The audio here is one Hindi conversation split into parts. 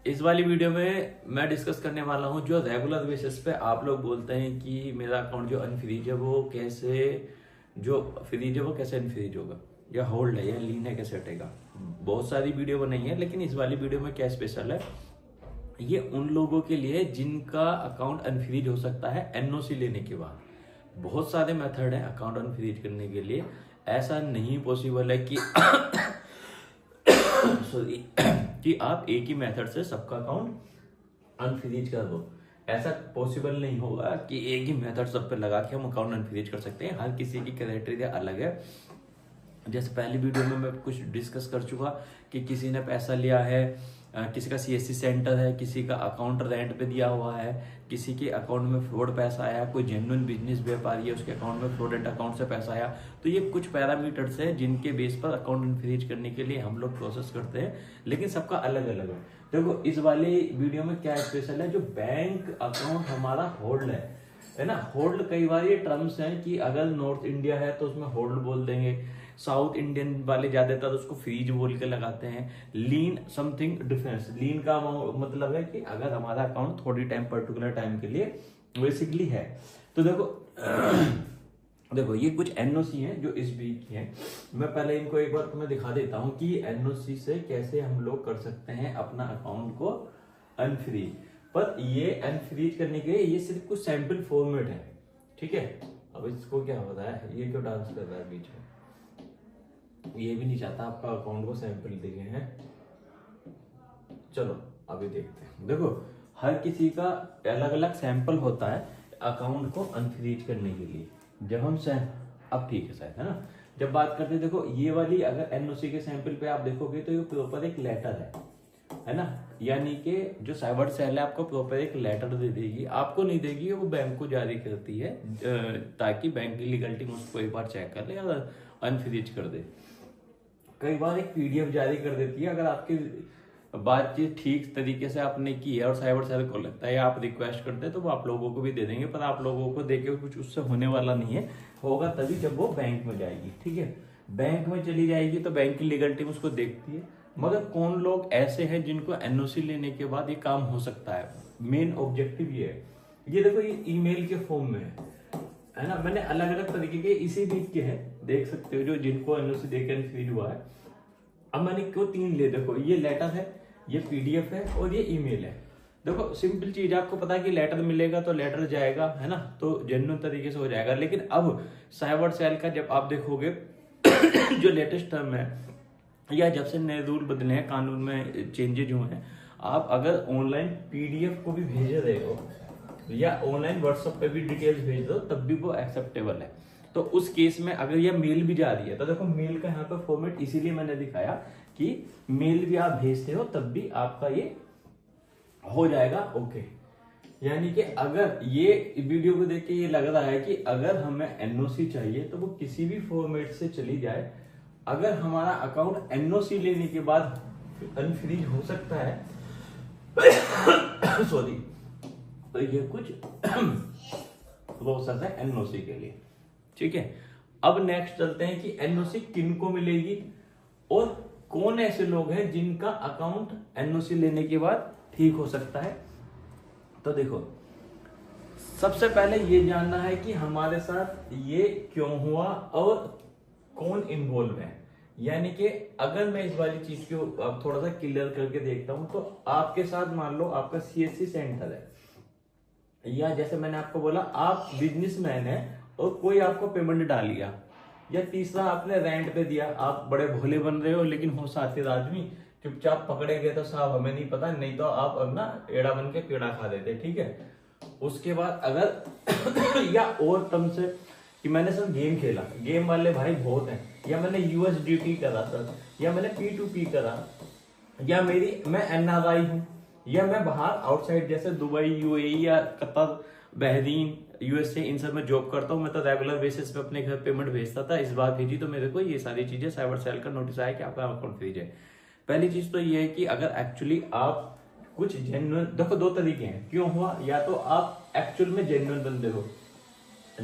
इस वाली वीडियो में मैं डिस्कस करने वाला हूं जो रेगुलर बेसिस पे आप लोग बोलते हैं कि मेरा अकाउंट जो अनफ्रीज है वो कैसे, जो फ्रीज है वो कैसे अनफ्रीज होगा, या होल्ड है या लीन है कैसे हटेगा। बहुत सारी वीडियो बनाई है, लेकिन इस वाली वीडियो में क्या स्पेशल है, ये उन लोगों के लिए जिनका अकाउंट अनफ्रीज हो सकता है एनओसी लेने के बाद। बहुत सारे मेथड है अकाउंट अनफ्रीज करने के लिए, ऐसा नहीं पॉसिबल है कि सॉरी कि आप एक ही मेथड से सबका अकाउंट अनफ्रीज कर दो। ऐसा पॉसिबल नहीं होगा कि एक ही मेथड सब पे लगा के हम अकाउंट अनफ्रीज कर सकते हैं। हर किसी की क्राइटेरिया अलग है। जैसे पहली वीडियो में मैं कुछ डिस्कस कर चुका कि किसी ने पैसा लिया है, किसी का सीएससी सेंटर है, किसी का अकाउंट रेंट पे दिया हुआ है, किसी के अकाउंट में फ्रॉड पैसा आया, कोई जेन्युइन बिजनेस व्यापारी है उसके अकाउंट में फ्रॉडेंट अकाउंट से पैसा आया। तो ये कुछ पैरामीटर्स है जिनके बेस पर अकाउंट अनफ्रीज करने के लिए हम लोग प्रोसेस करते हैं, लेकिन सबका अलग अलग है। देखो इस वाली वीडियो में क्या स्पेशल है, जो बैंक अकाउंट हमारा होल्ड है ना। होल्ड कई बार ये टर्म्स हैं कि अगर नॉर्थ इंडिया है तो उसमें होल्ड बोल देंगे, साउथ इंडियन वाले ज्यादातर उसको फ्रीज बोल के लगाते हैं। लीन समथिंग डिफरेंस, लीन का मतलब है कि अगर हमारा अकाउंट थोड़ी टाइम पर्टिकुलर टाइम के लिए बेसिकली है। तो देखो ये कुछ एनओसी हैं जो इस वीक की हैं। मैं पहले इनको एक बार तुम्हें दिखा देता हूं कि एनओसी से कैसे हम लोग कर सकते हैं अपना अकाउंट को अनफ्रीज। पर ये अनफ्रीज करने के लिए ये सिर्फ कुछ सैंपल फॉर्मेट है, ठीक है। अब इसको क्या हो रहा है, ये क्यों डांस कर रहा है बीच में, ये भी नहीं चाहता आपका अकाउंट को सैंपल दिए हैं। चलो अभी देखते हैं। देखो हर किसी का अलग अलग सैंपल होता है अकाउंट को अनफ्रीज करने के लिए। जब हम अब ठीक है शायद, है ना। जब बात करते हैं, देखो ये वाली अगर एनओसी के सैंपल पे आप देखोगे तो ये प्रॉपर एक लेटर है ना। यानी कि जो साइबर सेल है आपको प्रॉपर एक लेटर दे देगी, आपको नहीं देगी, वो बैंक को जारी करती है ताकि बैंक की लीगलिटी उसको एक बार चेक कर ले और अनफ्रीज कर दे। कई बार एक पीडीएफ जारी कर देती है। अगर आपकी बातचीत ठीक तरीके से आपने की है और साइबर सेल को लगता है आप रिक्वेस्ट करते हैं तो वो आप लोगों को भी दे देंगे, पर आप लोगों को देके कुछ उससे होने वाला नहीं है। होगा तभी जब वो बैंक में जाएगी, ठीक है। बैंक में चली जाएगी तो बैंक की लीगल टीम उसको देखती है। मगर कौन लोग ऐसे हैं जिनको एनओसी लेने के बाद ये काम हो सकता है, मेन ऑब्जेक्टिव ये है। ये देखो ये ईमेल के फॉर्म में है ना। मैंने अलग अलग तरीके के इसी वीक के हैं, देख सकते हो, जो जिनको एनओसी देकर अनफ्रीज हुआ है। अब मैंने क्यों 3 ले, देखो ये लेटर है, ये पीडीएफ है और ये ईमेल है। देखो सिंपल चीज, आपको पता है कि लेटर मिलेगा तो लेटर जाएगा, है ना, तो जेन्युइन तरीके से हो जाएगा। लेकिन अब साइबर सेल का जब आप देखोगे जो लेटेस्ट टर्म है या जब से नए रूल बदले हैं, कानून में चेंजेज हुए हैं, आप अगर ऑनलाइन पीडीएफ को भी भेज रहे हो या ऑनलाइन व्हाट्सएप पे भी डिटेल्स भेज दो तब भी वो एक्सेप्टेबल है। तो उस केस में अगर ये मेल भी जा रही है तो देखो मेल का यहाँ पे फॉर्मेट इसीलिए मैंने दिखाया कि मेल भी आप भेजते हो तब भी आपका ये हो जाएगा ओके। यानी कि अगर ये वीडियो को देख के ये लग रहा है कि अगर हमें एनओसी चाहिए तो वो किसी भी फॉर्मेट से चली जाए। अगर हमारा अकाउंट एनओसी लेने के बाद अनफ्रीज हो सकता है सॉरी, तो ये कुछ प्रोसेस है एनओसी के लिए, ठीक है। अब नेक्स्ट चलते हैं कि एनओसी किनको मिलेगी और कौन ऐसे लोग हैं जिनका अकाउंट एनओसी लेने के बाद ठीक हो सकता है। तो देखो सबसे पहले ये जानना है कि हमारे साथ ये क्यों हुआ और कौन इन्वॉल्व है। यानी कि अगर मैं इस वाली चीज को अब थोड़ा सा क्लियर करके देखता हूं तो आपके साथ मान लो आपका सीएससी सेंटर है, या जैसे मैंने आपको बोला आप बिजनेसमैन है और कोई आपको पेमेंट डाल दिया, या तीसरा आपने रेंट पे दिया, आप बड़े भोले बन रहे हो लेकिन हो साथी आदमी, चुपचाप पकड़े गए तो साहब हमें नहीं पता, नहीं तो आप अब ना एड़ा बन के पेड़ा खा देते, ठीक है। उसके बाद अगर या और टर्म से कि मैंने सर गेम खेला, गेम वाले भाई बहुत हैं, या मैंने यूएसडीटी करा सर, या मैंने P2P करा, या मैं एनआरआई हूं, या मैं बाहर आउटसाइड जैसे दुबई, यूएई या कतर, बहरीन, यूएसए, इन सब में जॉब करता हूं। मैं तो रेगुलर बेसिस पे अपने घर पेमेंट भेजता था, इस बार भेजी तो मेरे को ये सारी चीजें साइबर सेल का नोटिस आया कि आपका अकाउंट फ्रीज है। पहली चीज तो ये है कि अगर एक्चुअली आप कुछ जेन्युइन, देखो 2 तरीके हैं क्यों हुआ, या तो आप एक्चुअल में जेन्युइन बंदे हो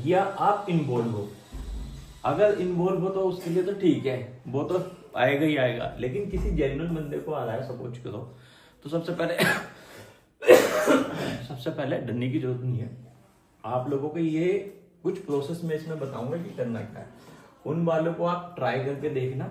या आप इन्वॉल्व हो। अगर इन्वॉल्व हो तो उसके लिए तो ठीक है, वो तो आएगा ही आएगा। लेकिन किसी जेन्युइन बंदे को आ रहा है, सपोज करो तो सबसे पहले डरने की जरूरत नहीं है। आप लोगों को ये कुछ प्रोसेस में इसमें बताऊंगा कि करना क्या है। उन वालों को आप ट्राई करके देखना,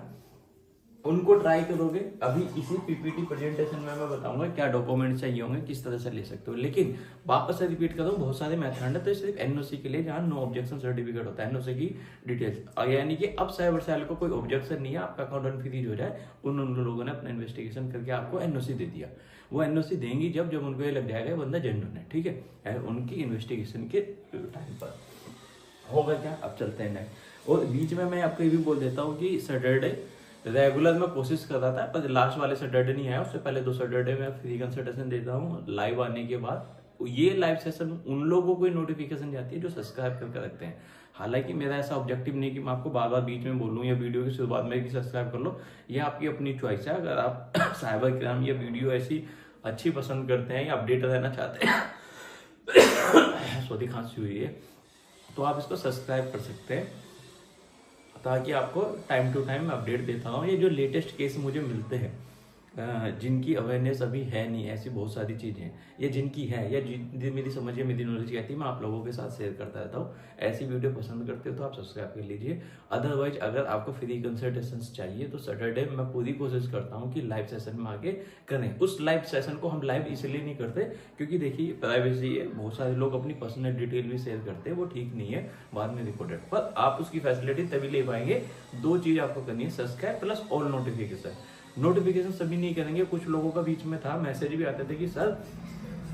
उनको ट्राई करोगे। अभी इसी पीपीटी प्रेजेंटेशन में मैं बताऊंगा क्या डॉक्यूमेंट चाहिए होंगे, किस तरह से ले सकते हो। लेकिन वापस से रिपीट कर दूं, बहुत सारे मेथड है, तो सिर्फ एनओसी के लिए जहां नो ऑब्जेक्शन सर्टिफिकेट होता है, एनओसी की डिटेल्स, यानी कि अब साइबर सेल को कोई ऑब्जेक्शन नहीं है, आपका अकाउंट अनफ्रीज हो जाए, उन लोगों ने अपना इन्वेस्टिगेशन करके आपको एनओसी दे दिया। वो एनओसी देंगी जब उनको ये लग जाएगा बंदा जेन्युइन है, ठीक है, उनकी इन्वेस्टिगेशन के टाइम पर होगा क्या। अब चलते हैं नेक्स्ट। और बीच में मैं आपको ये भी बोल देता हूँ कि सैटरडे रेगुलर मैं कोशिश कर रहा था, पर लास्ट वाले सैटरडे नहीं आया, उससे पहले 2 सैटरडे में फ्री कंसल्टेशन देता हूँ लाइव आने के बाद। ये लाइव सेशन उन लोगों को नोटिफिकेशन जाती है जो सब्सक्राइब करके रखते हैं। हालांकि मेरा ऐसा ऑब्जेक्टिव नहीं कि मैं आपको बार बार बीच में बोलूँ या वीडियो की शुरुआत में कि सब्सक्राइब कर लो, ये आपकी अपनी चॉइस है। अगर आप साइबर क्राइम या वीडियो ऐसी अच्छी पसंद करते हैं या अपडेट रहना चाहते हैं, सॉरी खांसी हुई है, तो आप इसको सब्सक्राइब कर सकते हैं, ताकि आपको टाइम टू टाइम अपडेट देता हूँ। ये जो लेटेस्ट केस मुझे मिलते हैं जिनकी अवेयरनेस अभी है नहीं, ऐसी बहुत सारी चीजें हैं, ये जिनकी है या मेरी समझिए मेरी नॉलेज कहती है, मैं आप लोगों के साथ शेयर करता रहता हूँ। ऐसी वीडियो पसंद करते हो तो आप सब्सक्राइब कर लीजिए। अदरवाइज अगर आपको फ्री कंसल्टेशन चाहिए तो सैटरडे मैं पूरी कोशिश करता हूँ कि लाइव सेशन में आके करें। उस लाइव सेशन को हम लाइव इसलिए नहीं करते क्योंकि देखिए प्राइवेसी है, बहुत सारे लोग अपनी पर्सनल डिटेल भी शेयर करते हैं, वो ठीक नहीं है, बाद में रिकॉर्डेड। पर आप उसकी फैसिलिटी तभी ले पाएंगे, 2 चीज आपको करनी है, subscribe plus all notification. Notification सभी नहीं करेंगे, कुछ लोगों का बीच में था मैसेज भी आते थे कि सर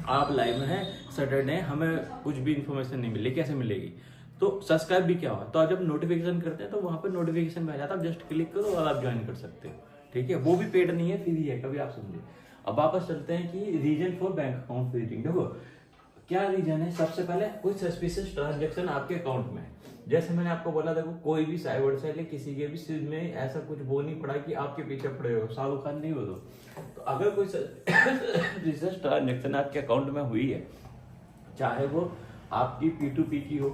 आप लाइव में हैं सैटरडे, हमें कुछ भी इन्फॉर्मेशन नहीं मिली, कैसे मिलेगी। तो सब्सक्राइब भी क्या हुआ, तो जब नोटिफिकेशन करते हैं तो वहां पर नोटिफिकेशन में आ जाता है, आप जस्ट क्लिक करो और आप ज्वाइन कर सकते हो, ठीक है। वो भी पेड नहीं है, फ्री है, कभी आप समझे। अब वापस चलते हैं कि reason for bank account freezing. देखो क्या रीजन है, सबसे पहले कोई सस्पिशियस ट्रांजेक्शन आपके अकाउंट में है। जैसे मैंने आपको बोला, देखो कोई भी साइबर सेल या किसी के भी सिर में ऐसा कुछ वो नहीं पड़ा कि आपके पीछे पड़े हो, शाहरुख खान नहीं हो तो अगर कोई सस्पिशियस ट्रांजेक्शन आपके अकाउंट में हुई है, चाहे वो आपकी P2P की हो,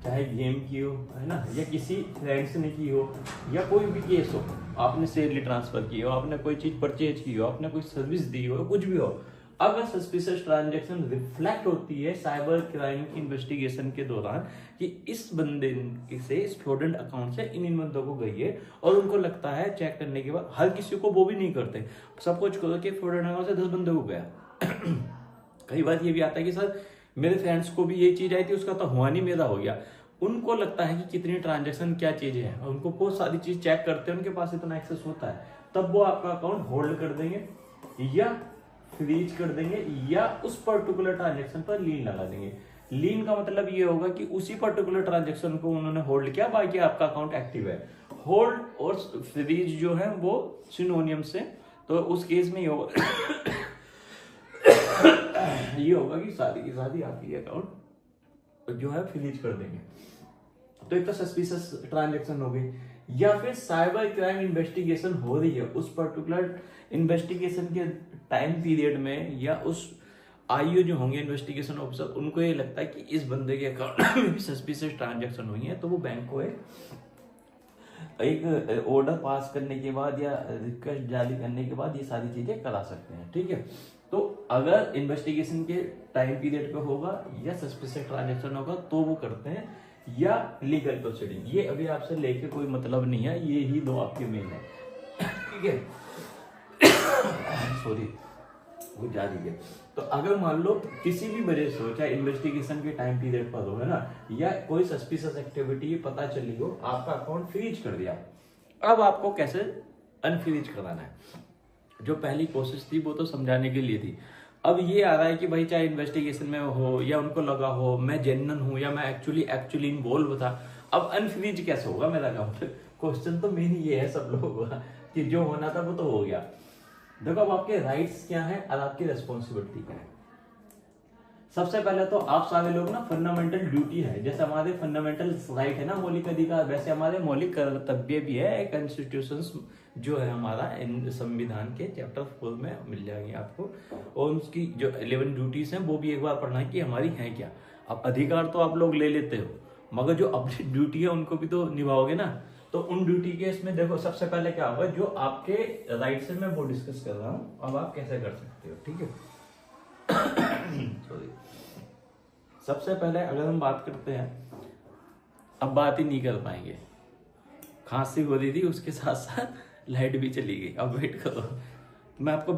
चाहे गेम की हो, है ना, या किसी फ्रेंड्स ने की हो, या कोई भी केस हो, आपने सैलरी ट्रांसफर की हो, आपने कोई चीज परचेज की हो, आपने कोई सर्विस दी हो, कुछ भी हो, अगर सस्पिशियस ट्रांजैक्शन रिफ्लेक्ट होती है साइबर क्राइम की इन्वेस्टिगेशन के दौरान कि इस बंदे से, इस फ्रॉडेंट अकाउंट से इन बंदों को गई है, और उनको लगता है चेक करने के बाद, हर किसी को वो भी नहीं करते, सब कुछ करो कि फ्रॉडेंट अकाउंट से 10 बंदों को गया। कई बार ये भी आता है कि सर मेरे फ्रेंड्स को भी ये चीज आई थी, उसका तो हुआ नहीं, मेरा हो गया। उनको लगता है कि कितनी ट्रांजैक्शन क्या चीज है, उनको बहुत सारी चीज चेक करते हैं, उनके पास इतना एक्सेस होता है, तब वो आपका अकाउंट होल्ड कर देंगे या फ्रीज कर देंगे या उस पर्टिकुलर ट्रांजैक्शन पर लीन लगा देंगे। लीन का मतलब ये होगा कि उसी पर्टिकुलर ट्रांजैक्शन को उन्होंने होल्ड किया, बाकी आपका अकाउंट एक्टिव है। होल्ड और फ्रीज जो है वो सिनोनियम से, तो उस केस में ये होगा ये होगा कि सारी की सारी आपकी अकाउंट जो है फ्रीज कर देंगे। तो एक तो सस्पिशियस ट्रांजैक्शन हो गई, या फिर साइबर क्राइम इन्वेस्टिगेशन हो रही है, उस पर्टिकुलर इन्वेस्टिगेशन के टाइम पीरियड में, या उस आईओ जो होंगे इन्वेस्टिगेशन ऑफिसर, उनको ये लगता है कि इस बंदे के अकाउंट में भी सस्पिशियस ट्रांजैक्शन हुई है, तो वो बैंक को एक ऑर्डर पास करने के बाद या रिक्वेस्ट जारी करने के बाद ये सारी चीजें करा सकते हैं, ठीक है। तो अगर इन्वेस्टिगेशन के टाइम पीरियड पे होगा या सस्पिशियस ट्रांजैक्शन होगा तो वो करते हैं, या लीगल प्रोसीडिंग। ये अभी आपसे लेके कोई मतलब नहीं है, ये ही 2 आपके मेन है, ठीक है। सॉरी वो जा रही है। तो अगर मान लो किसी भी वजह से हो, चाहे इन्वेस्टिगेशन के टाइम पीरियड पर हो, है ना, या कोई सस्पिशियस एक्टिविटी पता चली हो, आपका अकाउंट फ्रीज कर दिया, अब आपको कैसे अनफ्रीज कराना है। जो पहली कोशिश थी वो तो समझाने के लिए थी, अब ये आ रहा है कि भाई चाहे इन्वेस्टिगेशन में हो या उनको लगा हो मैं जेन्युइन हूं या मैं एक्चुअली इन्वॉल्व था, अब अनफ्रीज कैसे होगा मेरा अकाउंट। क्वेश्चन तो मेन ये है सब लोगों का कि जो होना था वो तो हो गया। देखो अब आपके राइट्स क्या है और आपकी रेस्पॉन्सिबिलिटी क्या है। सबसे पहले तो आप सारे लोग ना, फंडामेंटल ड्यूटी है, जैसे हमारे फंडामेंटल राइट है ना, मौलिक अधिकार, वैसे हमारे मौलिक कर्तव्य भी है। कॉन्स्टिट्यूशन जो है हमारा संविधान के चैप्टर 4 में मिल जाएगी आपको, और उसकी जो 11 ड्यूटीज हैं वो भी एक बार पढ़ना है कि हमारी है क्या। अब अधिकार तो आप लोग ले लेते हो, मगर जो अपनी ड्यूटी है उनको भी तो निभाओगे ना। तो उन ड्यूटी केस में देखो सबसे पहले क्या होगा, जो आपके राइट से मैं वो डिस्कस कर रहा हूँ, अब आप कैसे कर सकते हो, ठीक है। सॉरी। सबसे पहले अगर हम बात करते हैं, अब बात ही नहीं कर पाएंगे, खांसी हो रही थी उसके साथ साथ लाइट भी चली गई, अब वेट करो मैं आपको